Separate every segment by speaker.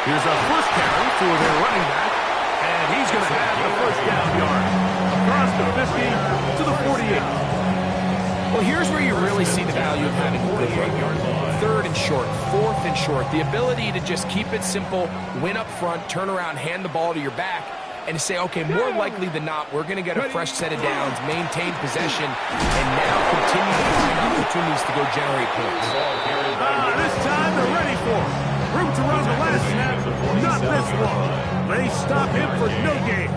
Speaker 1: Here's a first carry for their running back, and he's going to have the first down yard. Across the 50 to the 48.
Speaker 2: Well, here's where you really see the value of having a good run yard. 3rd and short, 4th and short. The ability to just keep it simple, win up front, turn around, hand the ball to your back, and to say, okay, more likely than not, we're going to get a fresh set of downs, maintain possession, and now continue to find opportunities to go generate points.
Speaker 1: This time they're ready for it. Room to run the last snap, not this one. They stop him for no gain.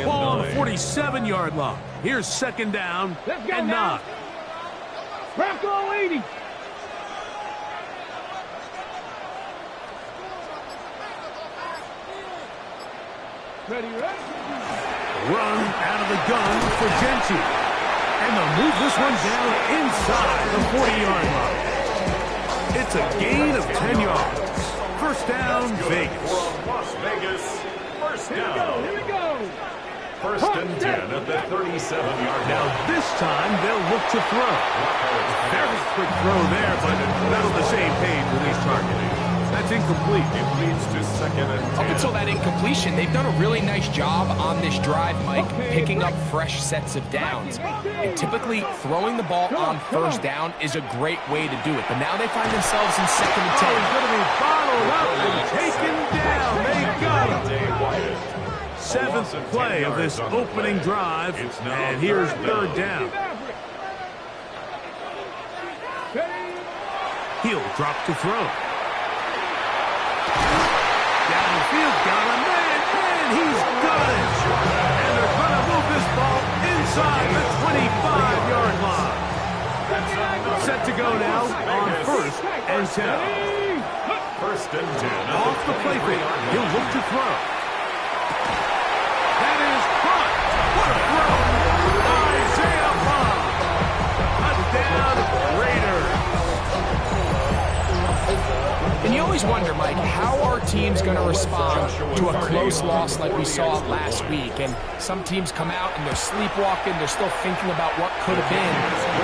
Speaker 1: Ball on the 47-yard line. Here's 2nd down and 9.
Speaker 3: Crack all 80. Ready?
Speaker 1: Run out of the gun for Genti. And they'll move this one down inside the 40-yard line. It's a gain of 10 yards. First down, Vegas.
Speaker 4: Las Vegas, first down.
Speaker 3: Here we go.
Speaker 4: First and 10 at the 37-yard
Speaker 1: Now
Speaker 4: line.
Speaker 1: this time they'll look to throw. Very quick throw there, but not on the same page with his target. That's incomplete.
Speaker 4: It leads to 2nd and 10.
Speaker 2: Up until that incompletion, they've done a really nice job on this drive, Mike, picking up fresh sets of downs. And typically, throwing the ball on first down is a great way to do it. But now they find themselves in 2nd and 10.
Speaker 1: He's going to be bottled up and taken down. They got him. 7th play of this opening drive, and here's 3rd down. He'll drop to throw. Downfield, got him, and he's done it. And they're going to move this ball inside the 25-yard line. Set to go now on 1st and 10.
Speaker 4: First and 10.
Speaker 1: Off the play fake, he'll look to throw. That is caught. What a throw. Isaiah Bond. Touchdown, Raiders.
Speaker 2: And you always wonder, Mike, how are teams going to respond to a close loss like we saw last week? And some teams come out and they're sleepwalking. They're still thinking about what could have been.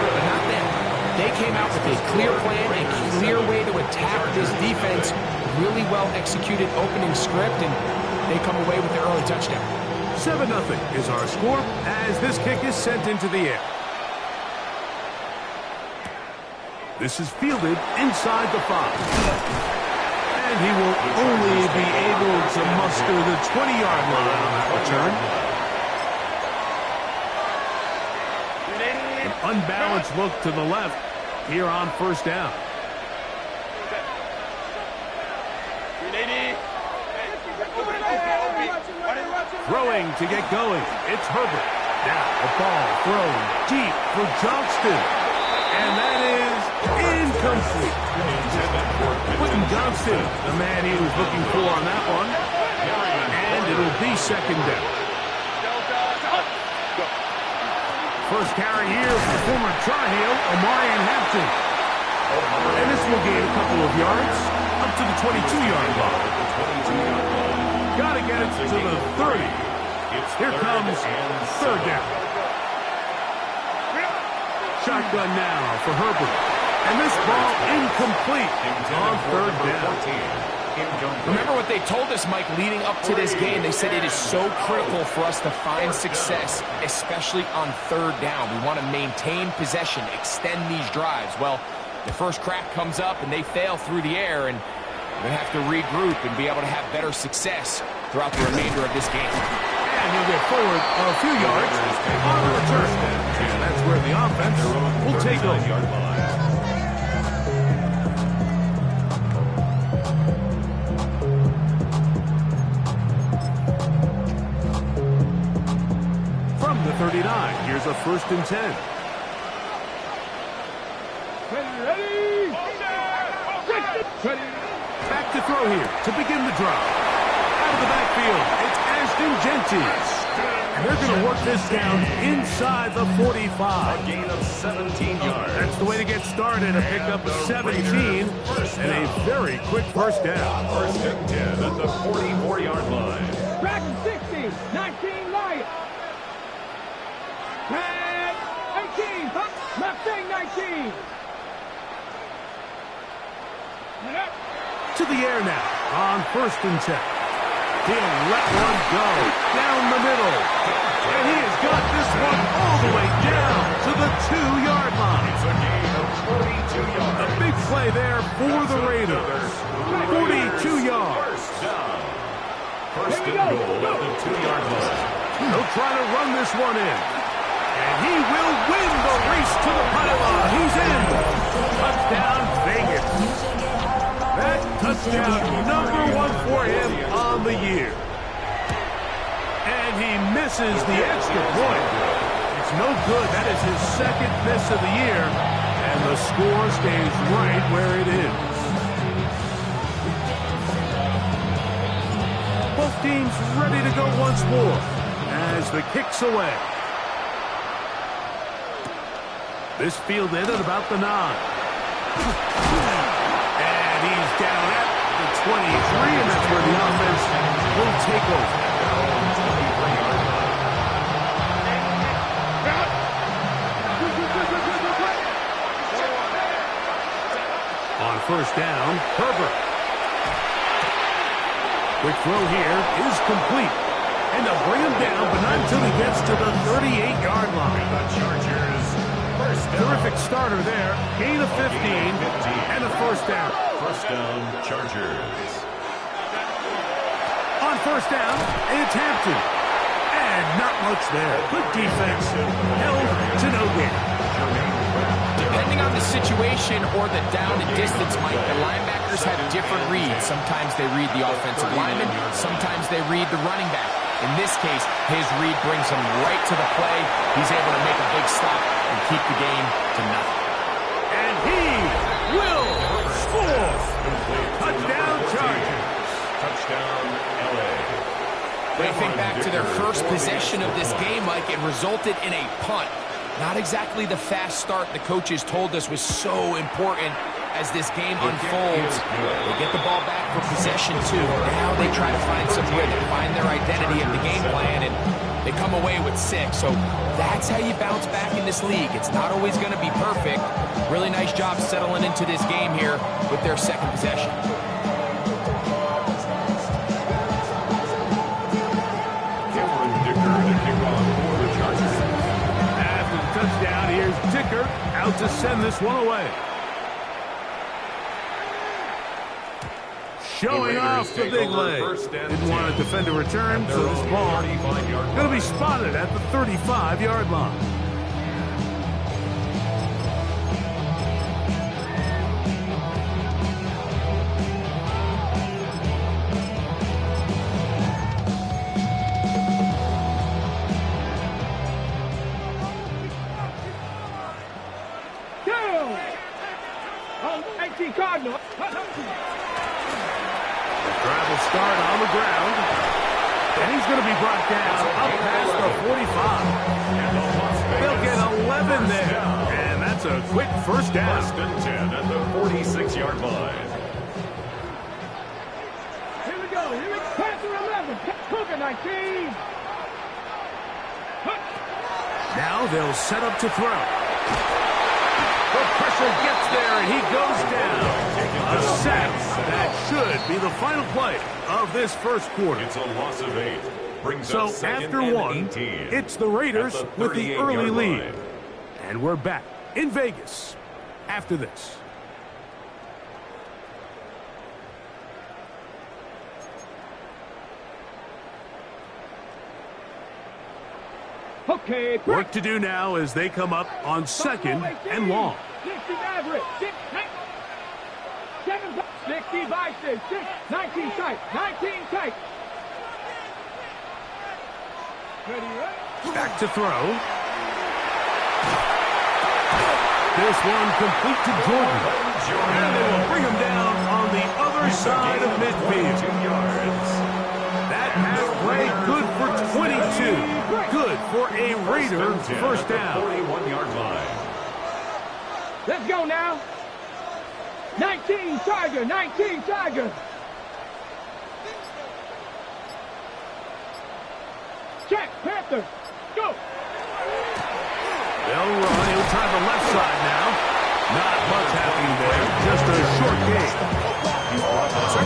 Speaker 2: But not them. They came out with a clear plan, a clear way to attack this defense. Really well executed opening script, and they come away with the early touchdown.
Speaker 1: 7-0 is our score as this kick is sent into the air. This is fielded inside the 5. And he will only be able to muster the 20-yard line on that return. An unbalanced look to the left here on 1st down. Throwing to get going. It's Herbert. Now the ball thrown deep for Johnston. And that is incomplete. Quentin Johnston, the man he was looking for on that one. And it'll be 2nd down. First carry here for former Tar Heel, Omarion Hampton. And this will gain a couple of yards up to the 22-yard line. Got to get it to the 30. Here comes 3rd down. Shotgun now for Herbert. And this ball incomplete on 3rd down.
Speaker 2: Remember what they told us, Mike, leading up to this game. They said it is so critical for us to find success, especially on 3rd down. We want to maintain possession, extend these drives. Well, the first crack comes up and they fail through the air, and we're going to have to regroup and be able to have better success throughout the remainder of this game.
Speaker 1: And he'll get forward a few yards on the return. And that's where the offense will take over. From the 39, here's a 1st and 10.
Speaker 3: Ready?
Speaker 1: Back to throw here to begin the drive. Out of the backfield, it's Ashton Genti. And they're going to work this down inside the 45.
Speaker 4: A gain of 17 yards.
Speaker 1: That's the way to get started, a pickup of 17 and a very quick first down.
Speaker 4: First and 10 at the 44-yard line.
Speaker 3: Back 60, 19 Lions. 18, left thing 19.
Speaker 1: To the air now on 1st and 10. He'll let one go down the middle. And he has got this one all the way down to the 2-yard line.
Speaker 4: It's a gain of 42 yards.
Speaker 1: A big play there for the Raiders. 42 yards.
Speaker 4: First down. First and goal at the 2-yard line.
Speaker 1: He'll try to run this one in. And he will win the race to the pylon. He's in. Touchdown, Vegas. That touchdown #1 for him on the year. And he misses the extra point. It's no good. That is his 2nd miss of the year. And the score stays right where it is. Both teams ready to go once more as the kick's away. This fielded at about the 9. And he's down at the 23, and that's where the offense will take over. On 1st down, Herbert. Quick throw here is complete. And they'll bring him down, but not until he gets to the 38-yard line.
Speaker 4: The Chargers.
Speaker 1: Terrific starter there. Gain of 15 and a 1st down.
Speaker 4: First down, Chargers.
Speaker 1: On 1st down, it's Hampton. And not much there. Good defense. Held to no gain.
Speaker 2: Depending on the situation or the down and distance, Mike, the linebackers have different reads. Sometimes they read the offensive lineman. Sometimes they read the running back. In this case, his read brings him right to the play. He's able to make a big stop and keep the game to nothing.
Speaker 1: And he will score. Touchdown, Chargers.
Speaker 4: Touchdown, LA.
Speaker 2: When you think back to their first possession of this game, Mike, it resulted in a punt. Not exactly the fast start the coaches told us was so important as this game unfolds. They get the ball back for possession 2. Now they try to find some rhythm, find their identity of the game plan, and they come away with 6. So that's how you bounce back in this league. It's not always going to be perfect. Really nice job settling into this game here with their 2nd possession.
Speaker 1: Touchdown, here's Dicker out to send this one away. Showing off the big leg. Didn't want to defend a return, so this ball going to be spotted at the 35-yard line.
Speaker 3: Cardinal.
Speaker 1: Drive will start on the ground. And he's going to be brought down up past the 45. They'll get 11 there. And that's a quick 1st down.
Speaker 4: 1st and 10 at the 46-yard line.
Speaker 3: Here we go. Panther 11. Cougar 19.
Speaker 1: Now they'll set up to throw. The pressure gets there, and he goes down. A sack. That should be the final play of this 1st quarter.
Speaker 4: It's a loss of 8. Brings
Speaker 1: So
Speaker 4: up 2nd
Speaker 1: after
Speaker 4: and
Speaker 1: 1,
Speaker 4: 18
Speaker 1: it's the Raiders with the early lead.
Speaker 4: line.
Speaker 1: And we're back in Vegas after this.
Speaker 3: Okay.
Speaker 1: Work to do now as they come up on 2nd and long.
Speaker 3: 60 average. 7, 60 vices. 19 tight. 19 tight. Ready, right?
Speaker 1: Back to throw. This one complete to Jordan. And they will bring him down on the other side of midfield.
Speaker 4: 2 yards.
Speaker 1: That pass play good for 22. Good for a Raider 1st down.
Speaker 4: 41-yard line.
Speaker 3: Let's go now. 19 Tiger. 19 Tiger. Check. Panther. Go.
Speaker 1: They'll run. He'll try the left side now. Not much happening there. Just a short game.
Speaker 2: So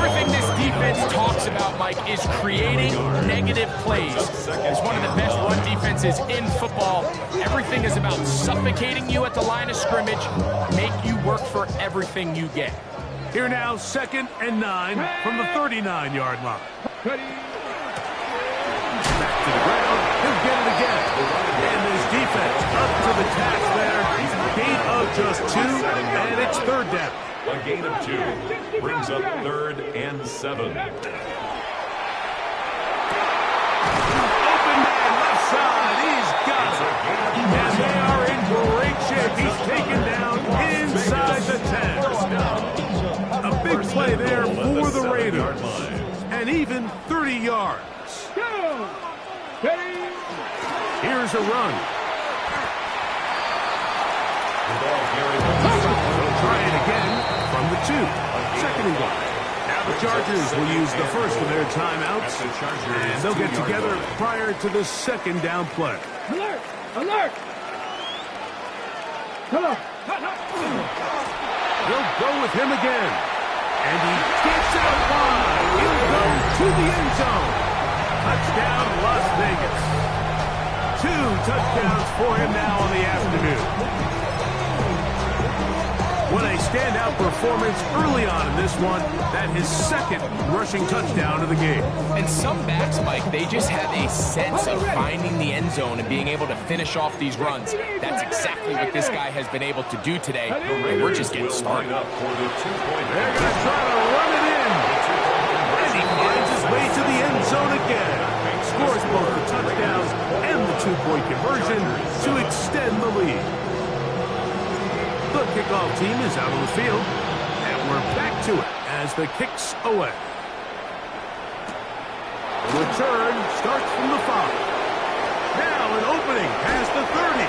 Speaker 2: is creating negative plays. It's one of the best run defenses in football. Everything is about suffocating you at the line of scrimmage, make you work for everything you get.
Speaker 1: Here now, 2nd and 9 from the 39-yard line. Back to the ground. He'll get it again. And his defense up to the task there. Gain of just 2, and it's 3rd down.
Speaker 4: A gain of 2 brings up 3rd and 7.
Speaker 1: Open man left side. He's got it. And they are in great shape. He's taken down inside the 10. A big play there for the Raiders. And even 30 yards. Here's a run. Try it again from the 2. 2nd and 1. Now the Chargers will use the first of their timeouts. And they'll get together prior to the 2nd down play.
Speaker 3: Alert! Alert! Hello.
Speaker 1: They'll go with him again. And he gets out wide. He'll go to the end zone. Touchdown, Las Vegas. 2 touchdowns for him now on the afternoon. What a standout performance early on in this one. That his 2nd rushing touchdown of the game.
Speaker 2: And some backs, Mike, they just have a sense of finding the end zone and being able to finish off these runs. That's exactly what this guy has been able to do today. And we're just getting started.
Speaker 1: They're going to try to run it in. And he finds his way to the end zone again. Scores both the touchdowns and the 2-point conversion to extend the lead. The kickoff team is out on the field, and we're back to it as the kick's away. The return starts from the 5. Now an opening past the 30.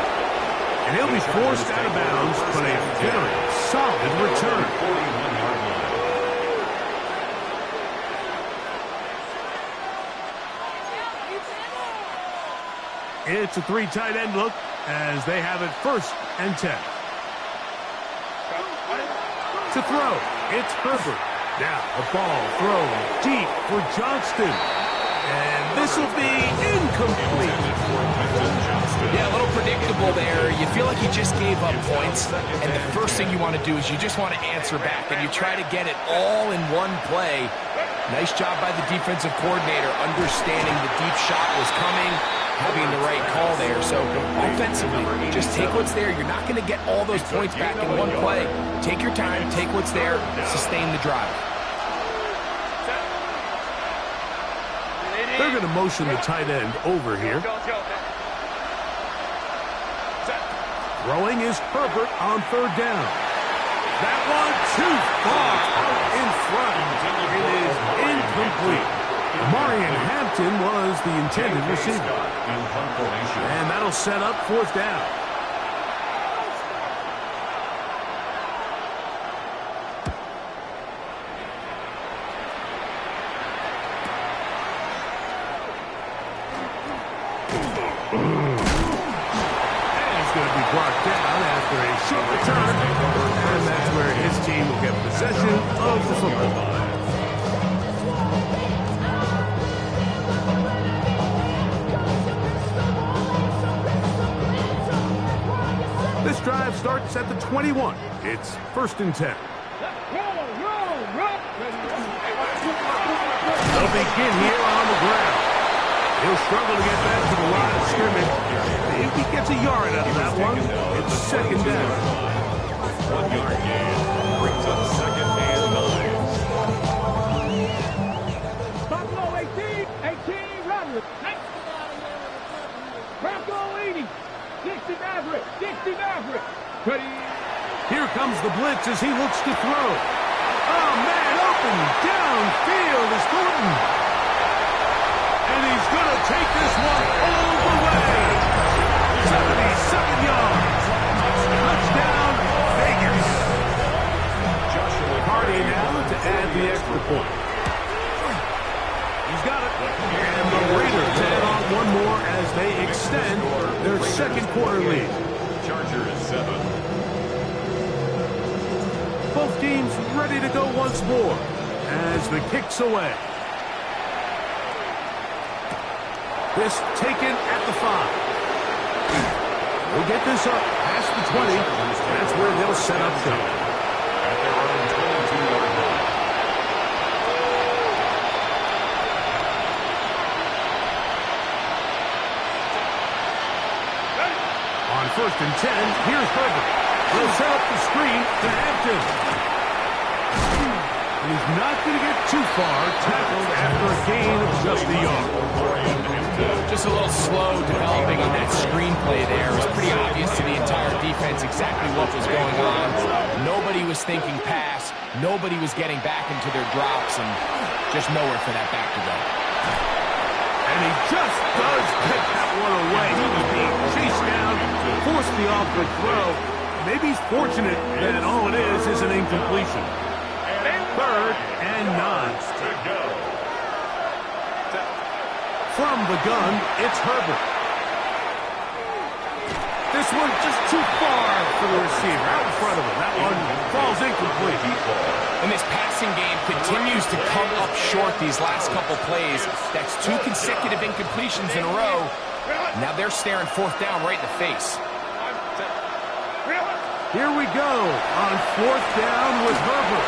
Speaker 1: And he'll be forced out of bounds, but a very solid return. It's a 3 tight end look as they have it 1st and 10. To throw, it's Herbert. Now a ball thrown deep for Johnston. And this will be incomplete.
Speaker 2: Yeah, a little predictable there. You feel like you just gave up points, and the first thing you want to do is you just want to answer back, and you try to get it all in one play. Nice job by the defensive coordinator, understanding the deep shot was coming, having the right call there. So offensively, just take what's there. You're not going to get all those points back in one play. Take your time, take what's there, sustain the drive.
Speaker 1: They're going to motion the tight end over here. Throwing is Herbert on 3rd down. That one too far out in front. It is incomplete. Marion Hampton was the intended receiver. And that'll set up 4th down. Brought down after a short return, and that's where his team will get possession of the football. This drive starts at the 21. It's 1st and 10. They'll begin here on the ground. He'll struggle to get back to the line of scrimmage. If he gets a yard out of that one, it's 2nd down.
Speaker 4: 1-yard gain brings up 2nd and 9.
Speaker 3: Buffalo 18, 18, run with it. Bronco 80, 60 Maverick, 60 Maverick.
Speaker 1: Here comes the blitz as he looks to throw. Oh, man, open downfield is Thornton. And he's going to take this one all the way. 77 yards. Touchdown, Vegas. Hardy now to add the extra point. He's got it. And the Raiders add on one more as they extend their 2nd quarter lead.
Speaker 4: Chargers 7.
Speaker 1: Both teams ready to go once more as the kick's away. This taken at the 5. We'll get this up past the 20. That's where they'll set up shop.
Speaker 4: At their own 22-yard line.
Speaker 1: On 1st and 10, here's Herbert. He'll set up the screen to Hampton. He's not going to get too far, tackled after a gain of just a yard.
Speaker 2: Just a little slow developing on that screenplay there. It was pretty obvious to the entire defense exactly what was going on. Nobody was thinking pass. Nobody was getting back into their drops, and just nowhere for that back to go.
Speaker 1: And he just does pick that one away. He was being chased down, forced the awkward throw. Maybe he's fortunate that all it is an incompletion. 3rd and 9. From the gun, it's Herbert. This one just too far for the receiver. Out in front of him. That one falls incomplete.
Speaker 2: And this passing game continues to come up short these last couple plays. That's 2 consecutive incompletions in a row. Now they're staring 4th down right in the face.
Speaker 1: Here we go on 4th down with Herbert.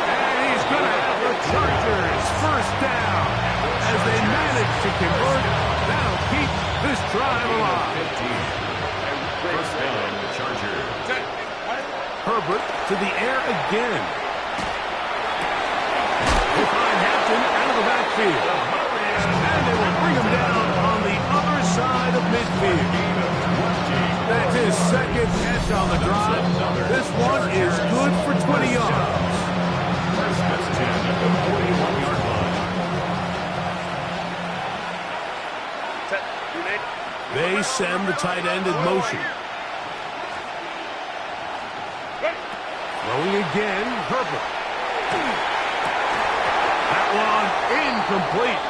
Speaker 1: And he's going to have the Chargers 1st down as they manage to convert. That'll keep this drive alive.
Speaker 4: 1st down, the Chargers.
Speaker 1: Herbert to the air again. They find Hampton out of the backfield. And they will bring him down on the other side of midfield. That's his 2nd catch on the drive. This one is good for 20 yards.
Speaker 4: First and 10 at the 41-yard line.
Speaker 1: They send the tight end in motion. Throwing again, Herbert. That one incomplete.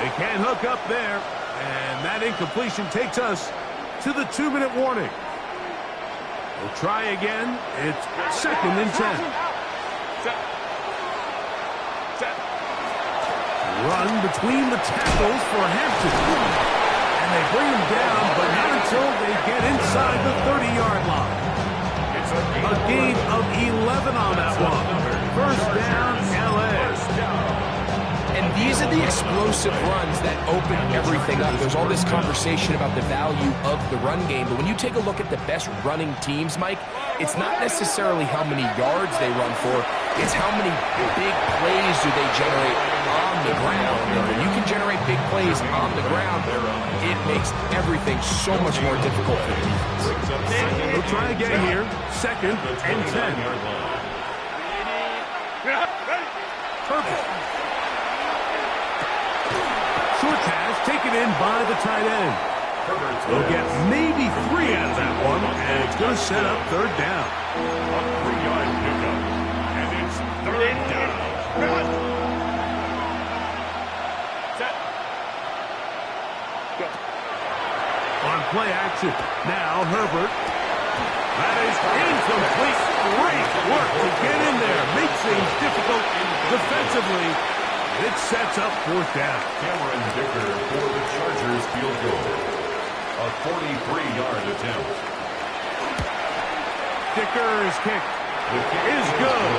Speaker 1: They can't hook up there, and that incompletion takes us to the 2-minute warning. We'll try again. It's 2nd and 10. Run between the tackles for Hampton. And they bring him down, but not until they get inside the 30-yard line. A gain of 11 on that one. 1st down, L.A.
Speaker 2: And these are the explosive runs that open everything up. There's all this conversation about the value of the run game, but when you take a look at the best running teams, Mike, it's not necessarily how many yards they run for, it's how many big plays do they generate on the ground. And when you can generate big plays on the ground, it makes everything so much more difficult for the defense.
Speaker 1: We'll try again here. 2nd and 10. Perfect. Short pass taken in by the tight end. They'll get maybe 3 out of that one, and it's going to set up 3rd down.
Speaker 4: A 3-yard pickup, and it's 3rd down.
Speaker 1: On play action, now Herbert. That is incomplete. Great work to get in there. Makes things difficult defensively. It sets up 4th down.
Speaker 4: Cameron Dicker for the Chargers field goal. A 43-yard attempt.
Speaker 1: Dicker's kick is good.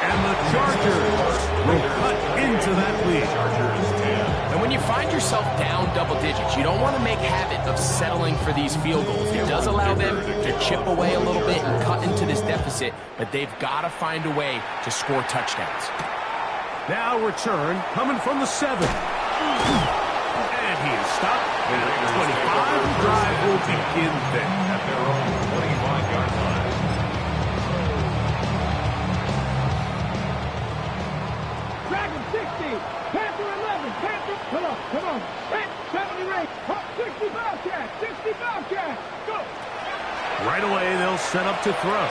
Speaker 1: And the Chargers will cut into that lead.
Speaker 4: Chargers 10.
Speaker 2: And when you find yourself down double digits, you don't want to make habit of settling for these field goals. It does allow them to chip away a little bit and cut into this deficit, but they've got to find a way to score touchdowns.
Speaker 1: Now return coming from the 7. And he is stopped at 25. The drive will begin there.
Speaker 4: At their own 25-yard line.
Speaker 3: Dragon 60. Panther 11. Panther. Come on. 70 rate. 60 Bobcat. 60 Bobcat. Go.
Speaker 1: Right away, they'll set up to throw.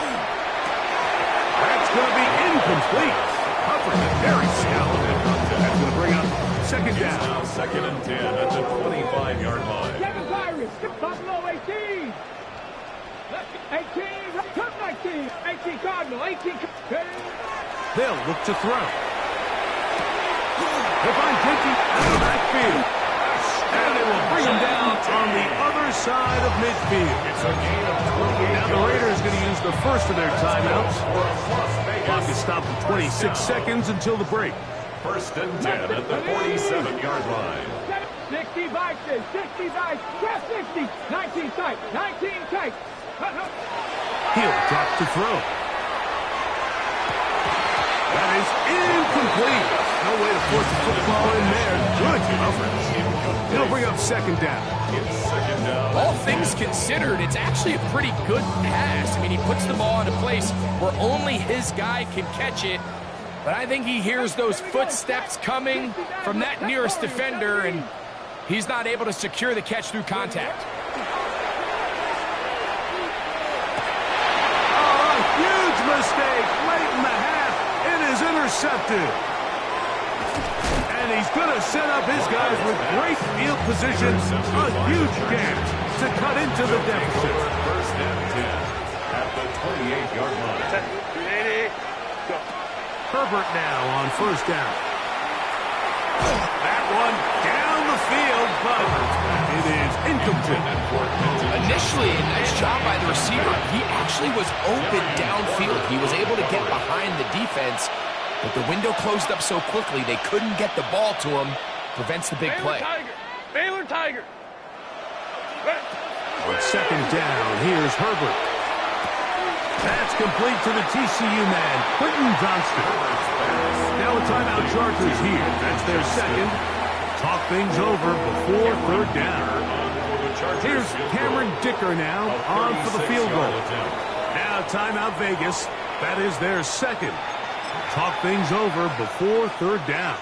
Speaker 1: That's going to be incomplete. Covered it very shallow. That's going to bring up 2nd down.
Speaker 4: Now 2nd and 10 at the 25-yard line.
Speaker 3: 7 Pirates. Buffalo 18. 18. Come 19. 18 Cardinal. 18.
Speaker 1: They'll look to throw. They find Pinky out of the backfield. And they will bring him down on the other side of midfield. Now the Raiders going to use the first of their timeouts. Clock is stopped at 26 seconds until the break.
Speaker 4: First and 10 at the 47-yard line.
Speaker 3: 60 boxes, 60 dice, press 60, 19 tight, 19 tight.
Speaker 1: He'll drop to throw. That is incomplete. No way to force the football in there. Good coverage. He'll bring up second down.
Speaker 4: It's second down.
Speaker 2: All things considered, it's actually a pretty good pass. I mean, he puts the ball in a place where only his guy can catch it. But I think he hears those footsteps coming from that nearest defender, and he's not able to secure the catch through contact.
Speaker 1: Oh, a huge mistake late in the half. It is intercepted. And he's going to set up his guys with great field position. A huge chance to cut into the deficit.
Speaker 4: First and 10 at the 28-yard line.
Speaker 1: Herbert now on first down. That one down the field, but it is incomplete.
Speaker 2: Initially, a nice job by the receiver. He actually was open downfield. He was able to get behind the defense, but the window closed up so quickly they couldn't get the ball to him. Prevents the big play.
Speaker 3: Baylor Tiger.
Speaker 1: On second down, here's Herbert. That's complete to the TCU man, Quentin Johnston. Now a timeout Chargers here. That's their second. Talk things over before third down. Here's Cameron Dicker now on for the field goal. Now timeout Vegas. That is their second. Talk things over before third down.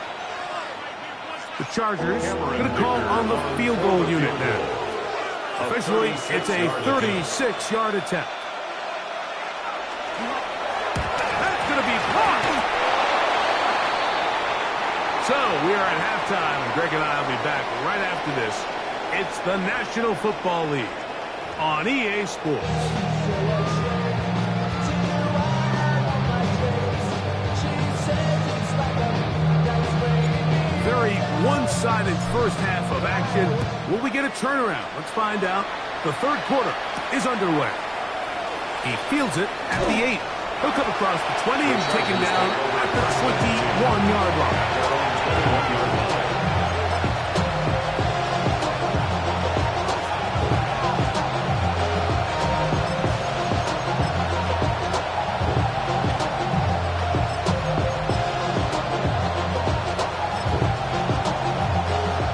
Speaker 1: The Chargers going to call on the field goal unit now. Officially, it's a 36-yard attempt. That's going to be blocked. So we are at halftime, and Greg and I will be back right after this. It's the National Football League on EA Sports. Very one-sided first half of action. Will we get a turnaround? Let's find out. The third quarter is underway. He fields it at the 8. He'll come across the 20 and take him down at the 21-yard line.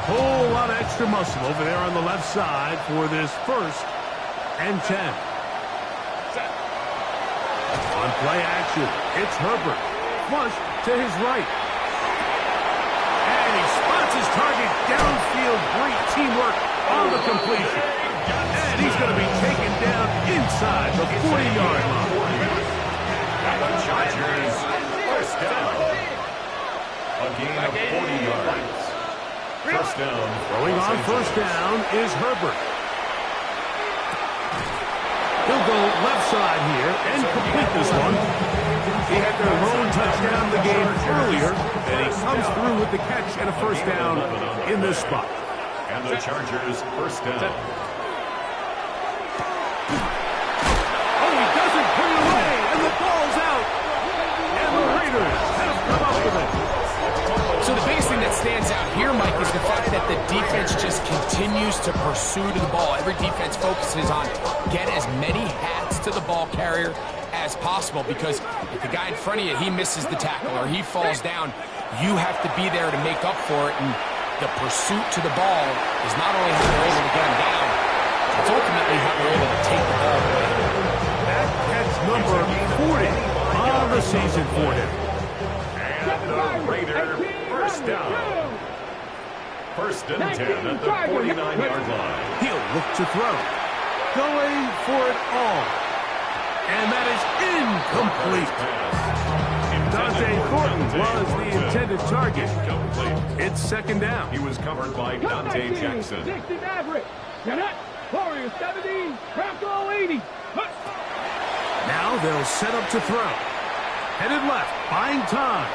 Speaker 1: Whole lot of extra muscle over there on the left side for this first and 10. On play action, it's Herbert. Flush to his right. And he spots his target downfield. Great teamwork on the completion. And he's going to be taken down inside the 40-yard line.
Speaker 4: The Chargers first down. A gain of 40 yards. First down.
Speaker 1: Throwing on first down is Herbert. He'll go left side here and complete this one. He had their lone touchdown the game earlier, and he comes through with the catch and a first down in this spot.
Speaker 4: And the Chargers first down.
Speaker 1: Oh, he doesn't put it away, and the ball's out. And the Raiders have come up with it.
Speaker 2: So the biggest thing that stands out here, Mike, is the fact that the defense just continues to pursue the ball. Every defense focuses on get as many hats to the ball carrier as possible, because if the guy in front of you, he misses the tackle or he falls down, you have to be there to make up for it. And the pursuit to the ball is not only how they're able to get him down, it's ultimately how they're able to take the ball away.
Speaker 1: That catch number 40 on the season for him.
Speaker 4: And the Raiders first down. First and 10 at the 49-yard line.
Speaker 1: He'll look to throw. Going for it all. And that is incomplete. Dante Thornton was the intended target. It's second down.
Speaker 4: He was covered by Dante Jackson.
Speaker 3: 60 Maverick. Cadet. Warrior 70. Bronco 80.
Speaker 1: Now they'll set up to throw. Headed left. Buying time.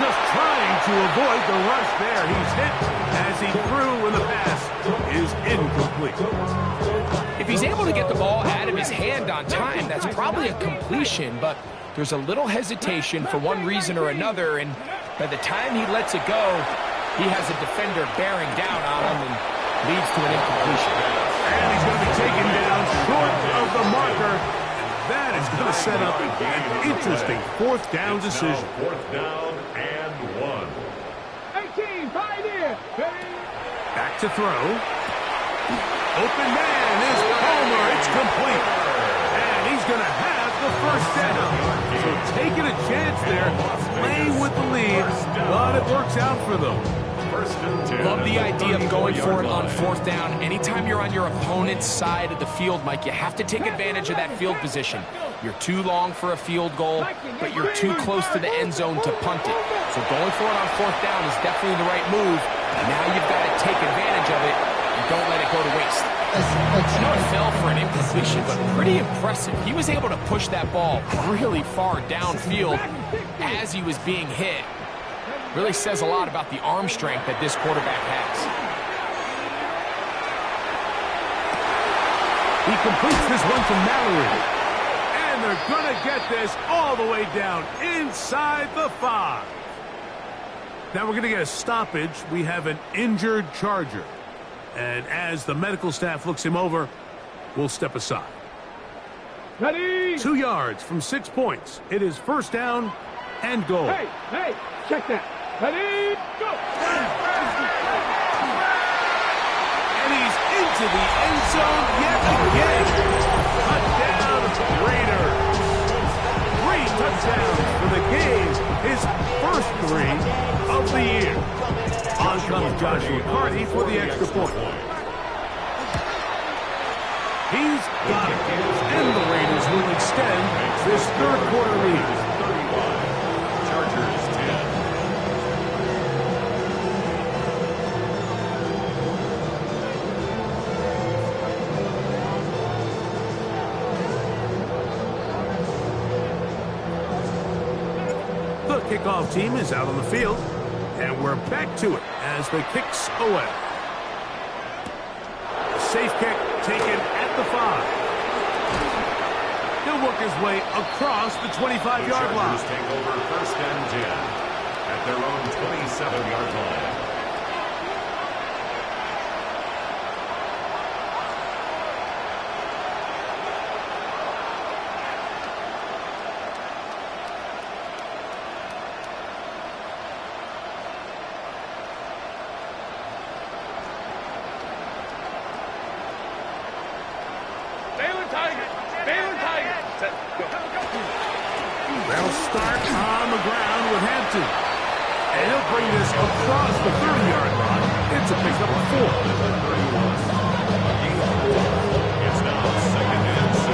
Speaker 1: just trying to avoid the rush there. He's hit as he threw, and the pass is incomplete.
Speaker 2: If he's able to get the ball out of his hand on time, that's probably a completion, but there's a little hesitation for one reason or another, and by the time he lets it go, he has a defender bearing down on him and leads to an incompletion.
Speaker 1: And he's going to be taken down short of the marker. That is going to set up an interesting fourth down decision.
Speaker 4: Fourth down and 1.
Speaker 3: 18, pioneer.
Speaker 1: Back to throw. Open man is Palmer. It's complete. And he's going to have the first down. So taking a chance there, playing with the lead, but it works out for them.
Speaker 2: Love the idea of going for it on fourth down. Anytime you're on your opponent's side of the field, Mike, you have to take advantage of that field position. You're too long for a field goal, but you're too close to the end zone to punt it. So going for it on fourth down is definitely the right move. Now you've got to take advantage of it and don't let it go to waste. I know it fell for an incompletion, but pretty impressive. He was able to push that ball really far downfield as he was being hit. Really says a lot about the arm strength that this quarterback has.
Speaker 1: He completes this one to Mallory. And they're going to get this all the way down inside the 5. Now we're going to get a stoppage. We have an injured Charger. And as the medical staff looks him over, we'll step aside.
Speaker 3: Ready?
Speaker 1: 2 yards from 6 points. It is first down and goal.
Speaker 3: Hey, check that. Ready, go!
Speaker 1: And he's into the end zone yet again. Touchdown, Raiders. 3 touchdowns for the game. His first 3 of the year. On comes Joshua Carty for the extra point. He's got it. And the Raiders will extend this third quarter lead.
Speaker 4: Chargers 10.
Speaker 1: The kickoff team is out on the field, and we're back to it as the kicks away. Safe kick taken at the 5. He'll work his way across the 25-yard line.
Speaker 4: Chargers take over first and 10 at their own 27-yard line.
Speaker 1: They'll start on the ground with Hampton. And he'll bring this across the 30-yard line. It's a pickup of 4.
Speaker 4: It's now second and 6.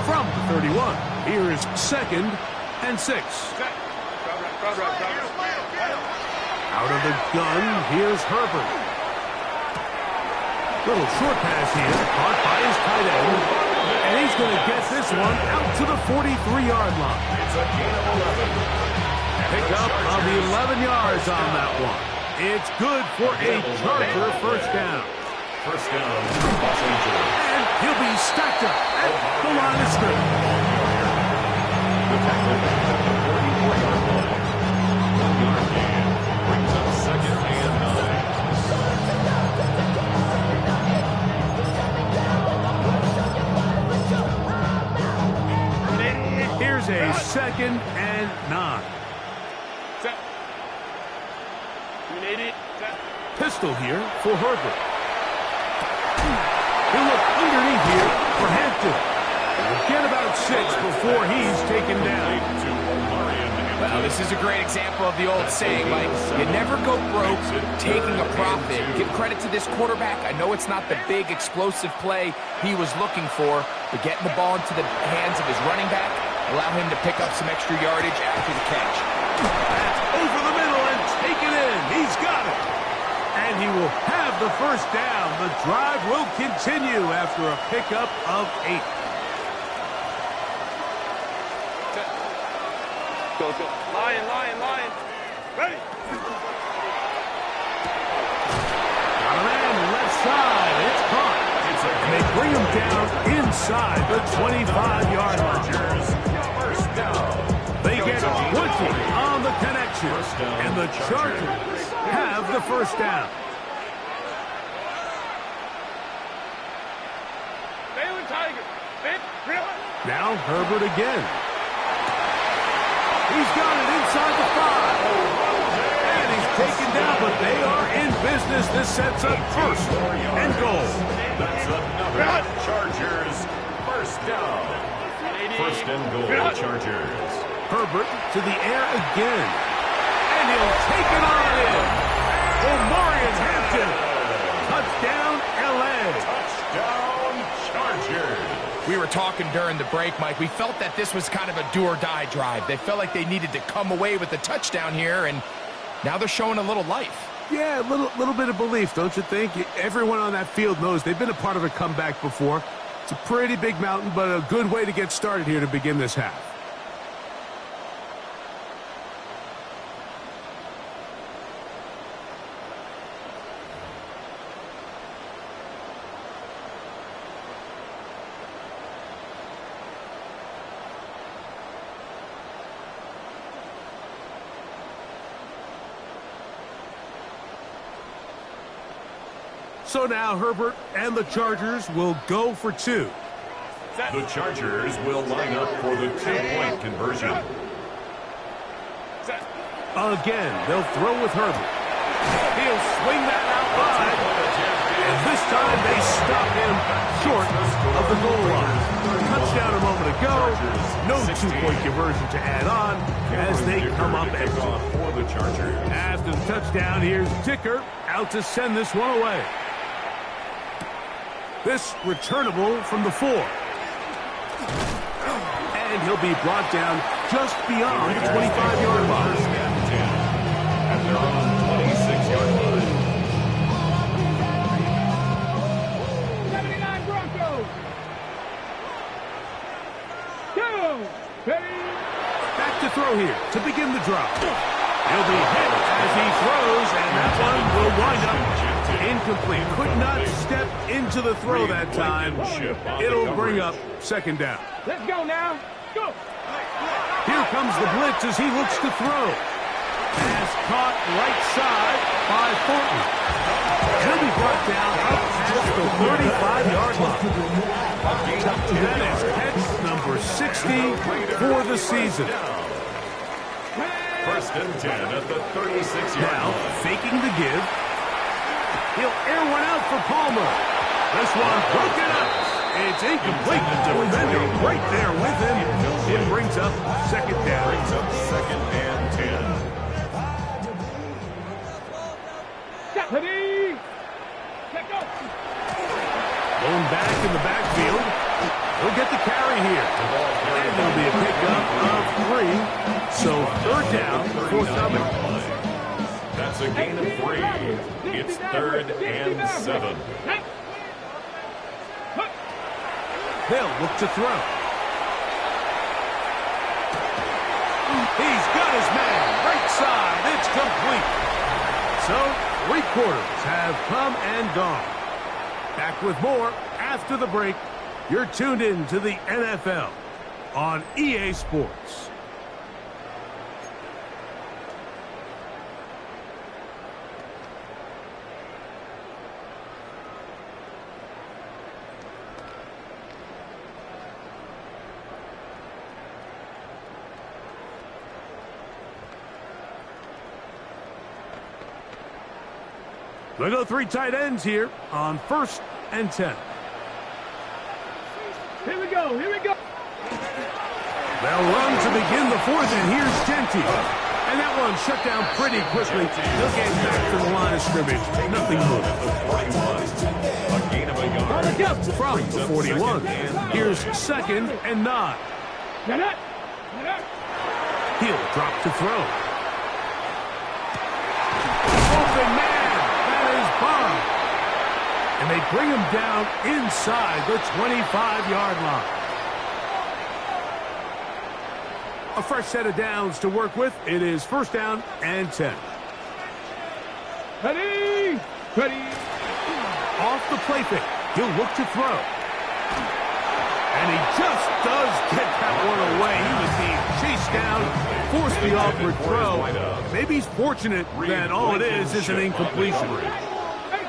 Speaker 1: From the 31, here is second and 6. Out of the gun, here's Herbert. Little short pass here, caught by his tight end. And he's going to get this one out to the 43-yard line.
Speaker 4: It's a gain of 11.
Speaker 1: Pick up of 11 yards on that one. It's good for a Charger first down.
Speaker 4: First down for Los Angeles.
Speaker 1: And he'll be stacked up at the line of scrimmage.
Speaker 4: The tackle back at the 44-yard line. 1-yard gain brings up second and
Speaker 1: 9. Here's a second and 9. Pistol here for Herbert. He'll look underneath here for Hampton. We'll get about 6 before he's taken down.
Speaker 2: Well, this is a great example of the old saying, Mike, you never go broke taking a profit. Give credit to this quarterback. I know it's not the big explosive play he was looking for, but getting the ball into the hands of his running back, allow him to pick up some extra yardage after the catch.
Speaker 1: That's over the middle and taken in. He's got it. And he will have have the first down. The drive will continue after a pickup of 8.
Speaker 5: Go. Lion. Ready.
Speaker 1: Got a man left side. It's caught. And they bring him down inside the 25-yard line.
Speaker 4: First down.
Speaker 1: They get 20 on the connection. And the Chargers have the first down. Now Herbert again. He's got it inside the 5. And he's taken down, but they are in business. This sets up first and goal.
Speaker 4: That's another Chargers first down. First and goal, Chargers.
Speaker 1: Herbert to the air again. And he'll take it on in. Omarion Hampton. Touchdown, L.A.
Speaker 4: Touchdown, Chargers.
Speaker 2: We were talking during the break, Mike. We felt that this was kind of a do-or-die drive. They felt like they needed to come away with the touchdown here, and now they're showing a little life.
Speaker 1: Yeah, a little bit of belief, don't you think? Everyone on that field knows they've been a part of a comeback before. It's a pretty big mountain, but a good way to get started here to begin this half. So now Herbert and the Chargers will go for 2.
Speaker 4: The Chargers will line up for the 2-point conversion.
Speaker 1: Again, they'll throw with Herbert. He'll swing that out wide. And this time they stop him short of the goal line. Touchdown a moment ago. No 2-point conversion to add on as they come up empty.
Speaker 4: For the Chargers.
Speaker 1: After the touchdown, here's Dicker out to send this one away. This returnable from the 4. And he'll be brought down just beyond the 25-yard line.
Speaker 4: At their own 26-yard line.
Speaker 3: 79 Broncos. 2. Ready.
Speaker 1: Back to throw here to begin the drive. He'll be hit as he throws, and that one will wind up incomplete. Could not step into the throw that time. It'll bring up second down.
Speaker 3: Let's go now. Go.
Speaker 1: Here comes the blitz as he looks to throw. Pass caught right side by Thornton. He'll be brought down up past the 35-yard line. That is catch number 60 for the season.
Speaker 4: First and 10 at the 36-yard
Speaker 1: Now,
Speaker 4: line.
Speaker 1: faking the give. He'll air one out for Palmer. This one broken up. It's incomplete. The defender right there with him. It brings up second down.
Speaker 4: Brings up second and 10.
Speaker 3: Ready. Let go.
Speaker 1: Going back in the backfield. He'll get the carry here. And there'll be a pickup of 3. So third down, forthcoming.
Speaker 4: That's a gain of 3. It's third and 7.
Speaker 1: They'll look to throw. He's got his man. Right side. It's complete. So 3/4 have come and gone. Back with more after the break. You're tuned in to the NFL on EA Sports. They go 3 tight ends here on first and 10.
Speaker 3: Here we go. Here we go.
Speaker 1: They'll run to begin the 4th, and here's Genty. And that one shut down pretty quickly. He'll get back to the line of scrimmage. Nothing moving.
Speaker 4: A gain of a yard.
Speaker 1: From the 41. Here's second and 9.
Speaker 3: Get it. Get it.
Speaker 1: He'll drop to throw. Open man. That is Bond. bring him down inside the 25-yard line. A fresh set of downs to work with. It is first down and 10.
Speaker 3: Ready? Ready?
Speaker 1: Off the play fake. He'll look to throw. And he just does get that one away. He was being chased down, forced the awkward throw. Maybe he's fortunate that all it is an incompletion.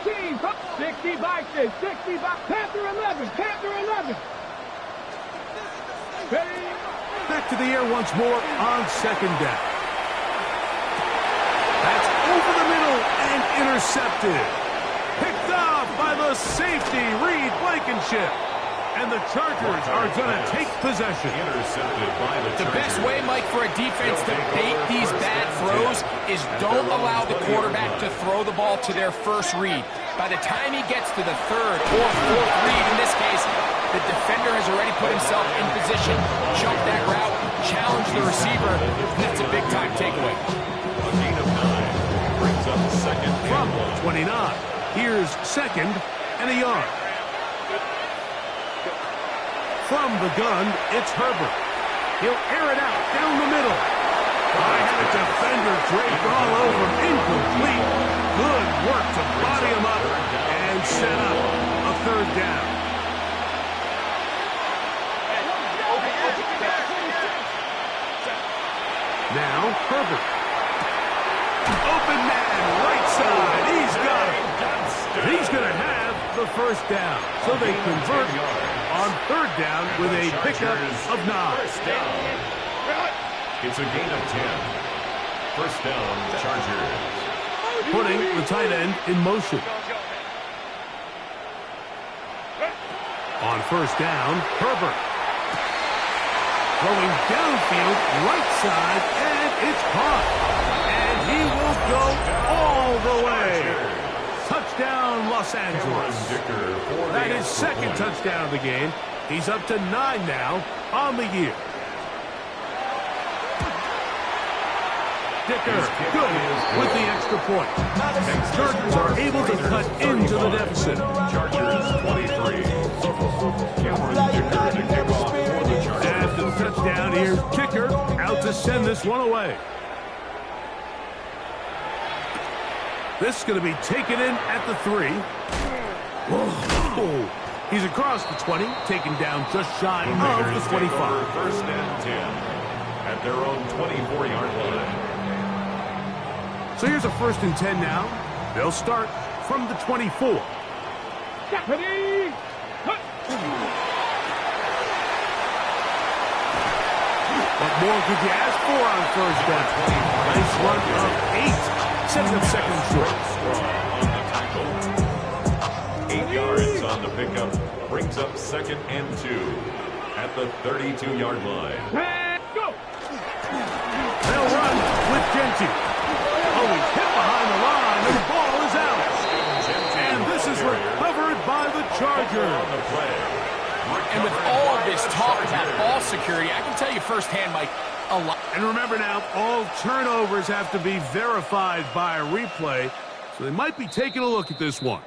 Speaker 3: 18, 65, 65, Panther 11, Panther 11. Ready?
Speaker 1: Back to the air once more on second down. That's over the middle and intercepted. Picked off by the safety, Reed Blankenship. And the Chargers are going to take possession.
Speaker 4: Intercepted by the
Speaker 2: best way, Mike, for a defense to bait these bad throws is don't allow the quarterback to throw the ball to their first read. By the time he gets to the third or fourth read, in this case, the defender has already put himself in position, jump that route, challenge the receiver. That's a big-time takeaway.
Speaker 4: A gain of 9 brings up second
Speaker 1: from 29. Here's second and a yard. From the gun, it's Herbert. He'll air it out down the middle. I had a defender draped all over him. Incomplete. Good work to body him up and set up a third down. Now, Herbert. Open man, right side. He's got it. He's going to have the first down. So they convert on third down with a pickup of 9.
Speaker 4: It's a gain of 10. First down, Chargers.
Speaker 1: Putting the tight end in motion. On first down, Herbert. Going downfield, right side, and it's caught. And he will go all the way. Touchdown, Los Angeles. That is second touchdown of the game. He's up to 9 now on the year. Dicker, good with the extra point. Chargers are able to cut into the deficit.
Speaker 4: Chargers 23. Cameron Dicker to kick off for the Chargers.
Speaker 1: After the touchdown, here's Kicker out to send this one away. This is going to be taken in at the 3. Whoa. He's across the 20, taken down just shy of the 25.
Speaker 4: First and 10 at their own 24-yard line.
Speaker 1: So here's a first and 10 now. They'll start from the 24.
Speaker 3: Ready?
Speaker 1: What more could you ask for on first down? Nice run of 8. Sets up second and short.
Speaker 4: On the tackle. 8 yards on the pickup. Brings up second and 2 at the 32-yard line.
Speaker 3: Go!
Speaker 1: They'll run with Genty. Oh, he's hit behind the line, and the ball is out. And this is recovered by the Chargers.
Speaker 4: On the play.
Speaker 2: And with all of this talk about ball security, I can tell you firsthand, Mike, a lot.
Speaker 1: And remember now, all turnovers have to be verified by a replay, so they might be taking a look at this one.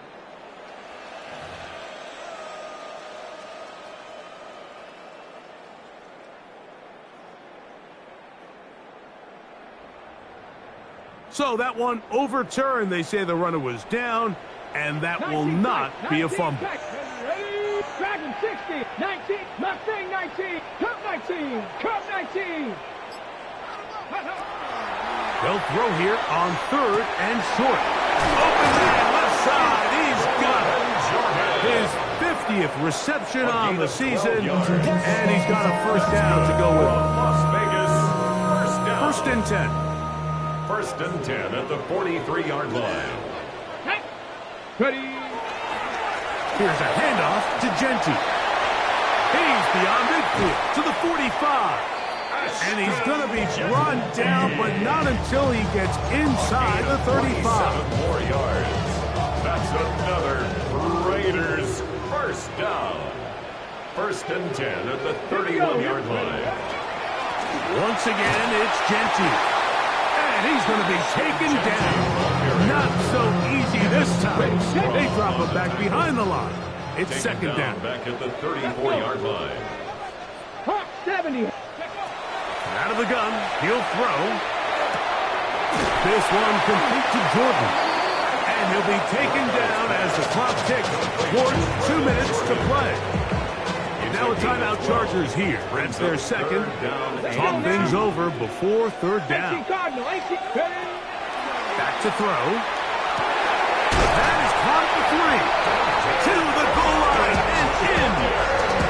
Speaker 1: So that one overturned. They say the runner was down, and that will not be a fumble.
Speaker 3: Dragon 60, 19, Mustang 19, Cup 19, Cup 19.
Speaker 1: They'll throw here on third and short. Open man, left side. He's got it. His 50th reception on the season, and he's got a first down to go with.
Speaker 4: Las Vegas, first down.
Speaker 1: First and 10.
Speaker 4: First and 10 at the 43-yard line.
Speaker 3: Ready?
Speaker 1: Here's a handoff to Genty. He's beyond midfield to the 45. And he's going to be brought down, but not until he gets inside the 35.
Speaker 4: 7 more yards. That's another Raiders first down. First and 10 at the 31-yard line.
Speaker 1: Once again, it's Genty. And he's going to be taken down. Not so easy this time. They drop him back behind the line. It's second down.
Speaker 4: Back at the 34-yard line.
Speaker 3: 70.
Speaker 1: Out of the gun, he'll throw. This one complete to Jordan. And he'll be taken down as the clock ticks towards 2 minutes to play. Now a timeout Chargers here. That's their second. Talk things over before third down. Back to throw. That is caught at the 3. To the goal line and in.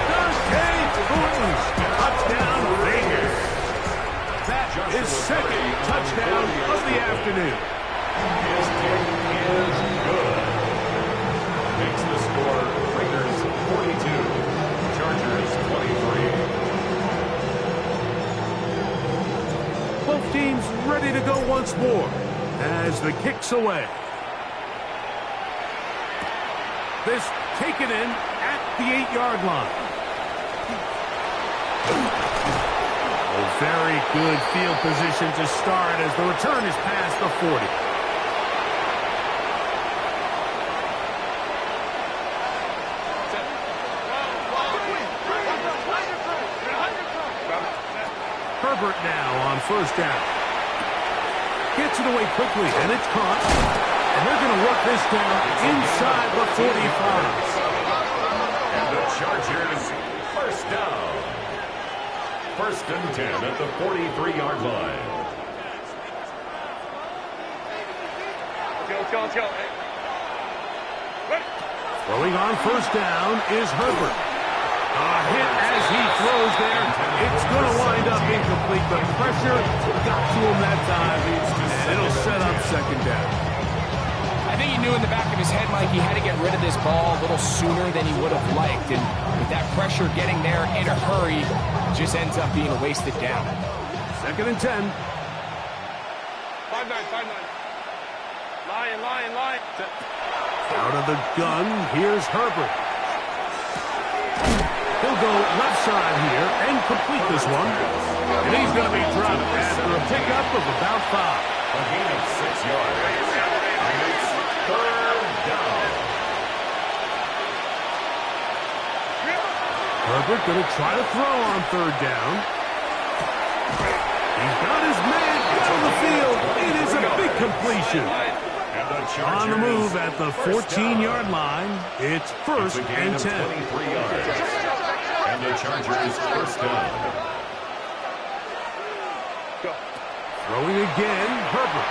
Speaker 1: Dante Thornton's touchdown Raiders. That is second touchdown of the afternoon.
Speaker 4: His kick is good. Makes the score Raiders 42. Chargers 23.
Speaker 1: Both teams ready to go once more as the kick's away. This taken in at the 8-yard line. Very good field position to start as the return is past the 40. Herbert now on first down. Gets it away quickly, and it's caught. And they're going to work this down inside the 45.
Speaker 4: And the Chargers first down. First and 10 at the 43-yard line.
Speaker 5: Let's go, let's go.
Speaker 1: Throwing on first down is Herbert. A hit as he throws there. It's going to wind up incomplete. The pressure got to him that time, and it'll set up second down.
Speaker 2: I think he knew in the back of his head, Mike, he had to get rid of this ball a little sooner than he would have liked. And with that pressure getting there in a hurry, it just ends up being a wasted down.
Speaker 1: Second and 10.
Speaker 5: 5-9, 5-9. Line.
Speaker 1: Out of the gun, here's Herbert. He'll go left side here and complete this one. And he's going to be dropped after a pickup of about 5.
Speaker 4: A gain of 6 yards. And it's third down.
Speaker 1: Herbert going to try to throw on third down. He's got his man down the field. It is a big completion. On the move at the 14-yard line, it's first and 10.
Speaker 4: 23 yards. And the Chargers first down.
Speaker 1: Throwing again, Herbert.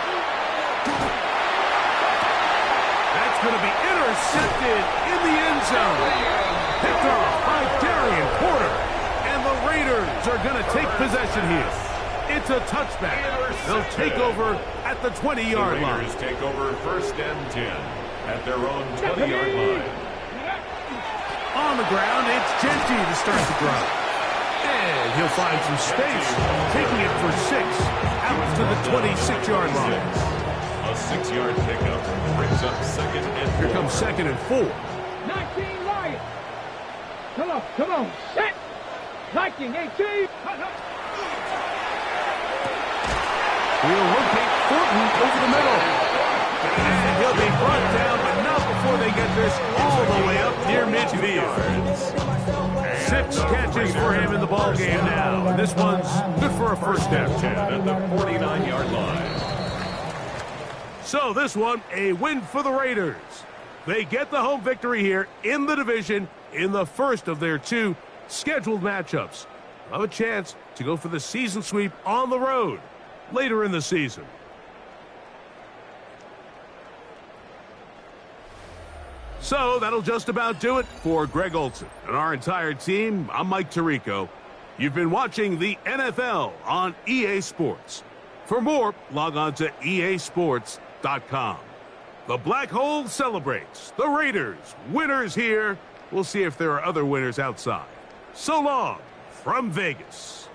Speaker 1: That's going to be intercepted in the end zone. Picked off by Darian Porter. And the Raiders are going to take possession here. It's a touchback. They'll take over at the 20-yard line.
Speaker 4: Raiders take over first and 10 at their own 20-yard line.
Speaker 1: On the ground, it's Genty to start the drive. And he'll find some space, taking it for 6 out to the 26-yard line.
Speaker 4: A 6-yard pickup brings up second and 4.
Speaker 1: Here comes second and 4.
Speaker 3: 19 Lions. Come on. Set. 19-18.
Speaker 1: He'll rotate Thornton over the middle. And he'll be brought down, but not before they get this all the way up near midfield. 6 catches for him in the ball game now. And this one's good for a first down.
Speaker 4: 10 at the 49-yard line.
Speaker 1: So this one, a win for the Raiders. They get the home victory here in the division in the first of their 2 scheduled matchups. Have a chance to go for the season sweep on the road later in the season. So that'll just about do it for Greg Olson and our entire team. I'm Mike Tirico. You've been watching the NFL on EA Sports. For more, log on to easports.com. The Black Hole celebrates. The Raiders, winners here. We'll see if there are other winners outside. So long from Vegas.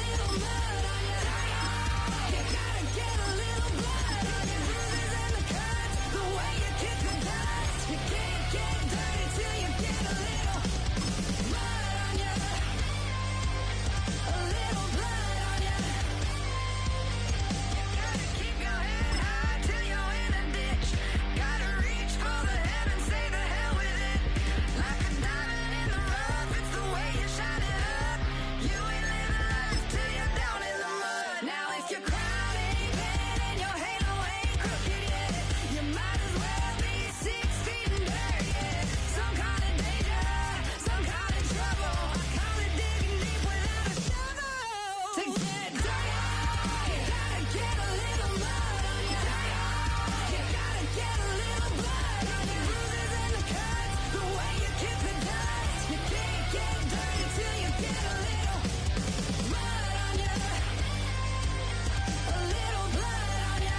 Speaker 6: little mud on you. You gotta get a little blood on you. Bruises and the cuts, the way you kick the dust. You can't get dirty till you get a little mud on you. A little blood on you. You gotta keep your head high till you're in a ditch. Gotta reach for the heavens, say the hell with it. Like a diamond in the rough, it's the way you shine it up. You ain't living life till you're down in the mud. Now if your crown ain't bent and your halo ain't crooked yet, you might as well be 6 feet in dirt, yeah. Some kind of danger, some kind of trouble. I call it digging deep without a shovel. To get dirty, you gotta get a little mud on you. You gotta get a little blood on you. Bruises and the cuts, the way you kick the dust. You can't get dirty till you get a little mud on you. A little blood on you.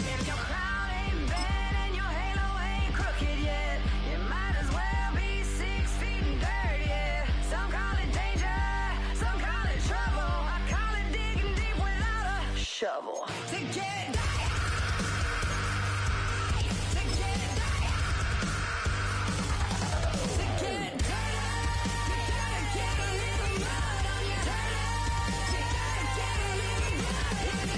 Speaker 6: If your crown ain't bent and your halo ain't crooked yet, you might as well be 6 feet in dirt, yeah. Some call it danger, some call it trouble. I call it digging deep without a shovel. To get dirty, to get dirty, to get dirty, you gotta get a little mud on you. You gotta get a little blood on you.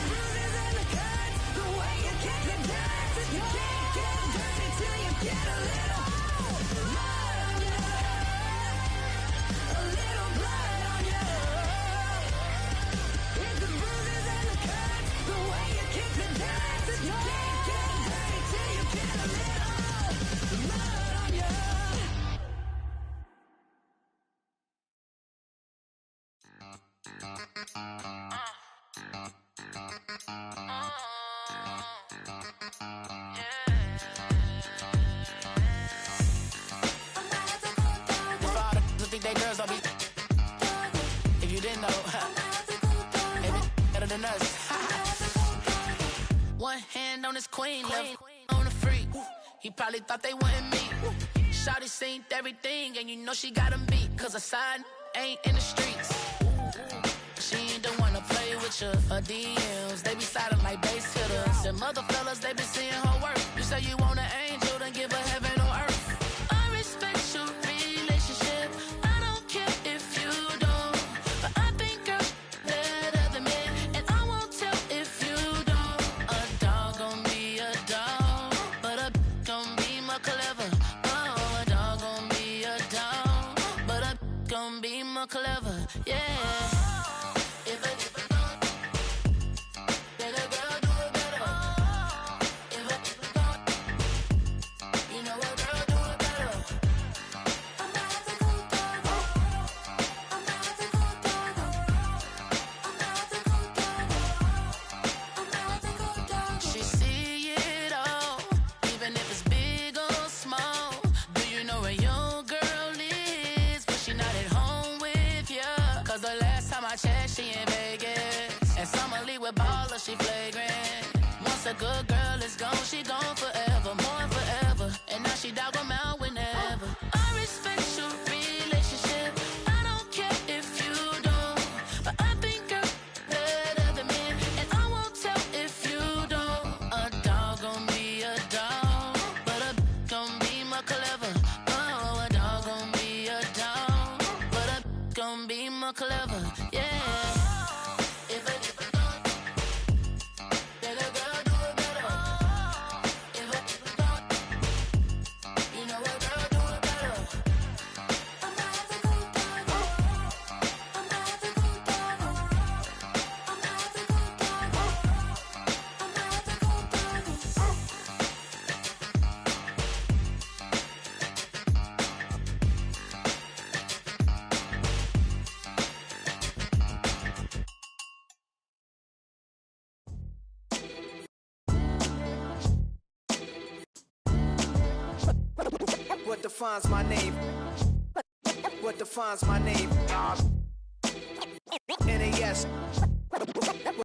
Speaker 6: Bruises and the cuts, the way you kick the dust. You can't get dirty till you get a little mud on you. A little blood on you. It's the bruises and the cuts, the way you kick the dust. You can't get dirty till you get a little mud on you.
Speaker 7: For all the who think they girls don't be. If you didn't know, they be better than us. One hand on his queen, left on the freak. He probably thought they wanted me. Shawty seen everything, and you know she got him beat. Cause a side ain't in the streets. She ain't the one to play with you. Her DMs, they be silent like bass hitters. Them other fellas, they be seeing her work. You say you want an angel, then give her heaven on earth. I respect your relationship. I don't care if you don't. But I think girls better than men. And I won't tell if you don't. A dog gon' be a dog, but a gon' be more clever. Oh, a dog gon' be a dog, but a gon' be more clever. Yeah. If a then a girl do it better. If a you know a girl do it better. She see it all, even if it's big or small. Do you know where your girl is? But she not at home with ya. Cause the last time I checked, she in Vegas. And Summer Lee with baller, she flagrant. Once a good girl is gone, she gone forever, more forever. And now she dog 'em out whenever. I respect your relationship. I don't care if you don't. But I think girls better than men. And I won't tell if you don't. A dog gon' be a dog, but a gon' be more clever. Oh, a dog gon' be a dog, but a gon' be more clever. Yeah. If a then a girl do it better. If a you know a girl do it better.
Speaker 8: What defines my name? What defines my name? NAS.